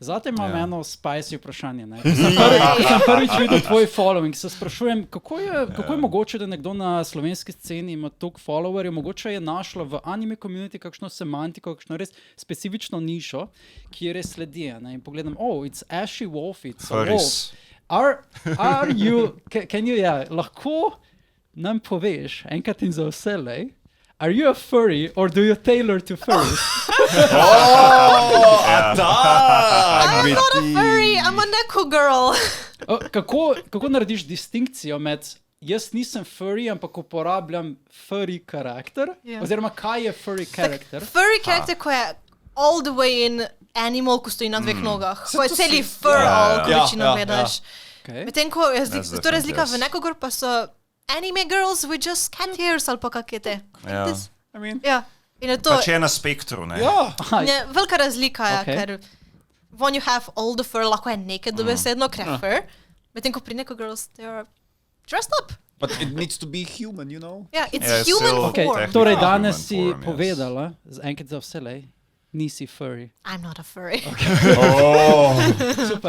Zate imam eno spicy vprašanje. Sem prvič videl tvoj following, se sprašujem, kako je mogoče, da nekdo na slovenski sceni ima toliko followerjev, mogoče je našla v anime community kakšno semantiko, kakšno res specifično nišo, ki je res sledi. In pogledam, it's Ashie Wolfe, it's a wolf. Are you, lahko nam poveš, enkrat in za vselej, are you a furry or do you tailor to furries? I'm not a furry, I'm a neko-girl. Kako narediš distinkcijo med jaz nisem furry, ampak uporabljam furry karakter? Oziroma, kaj je furry karakter? Furry karakter, ko je all the way in animal, ko stoji na dveh nogah. Ko je celi fur all, ko večino gledaš. Medtem, ko je to razlika v neko-girl, pa so anime girls with just cat hairs ali pa kak je te. Pač je na spektru, ne? Velika razlika je, ker when you have all the fur, lahko je nekaj dobesedno fur, medtem ko pri neko-girls, they are dressed up. But it needs to be human, you know? It's human form. Torej, danes si povedala, enkrat za vselej, nisi furry. I'm not a furry. Super.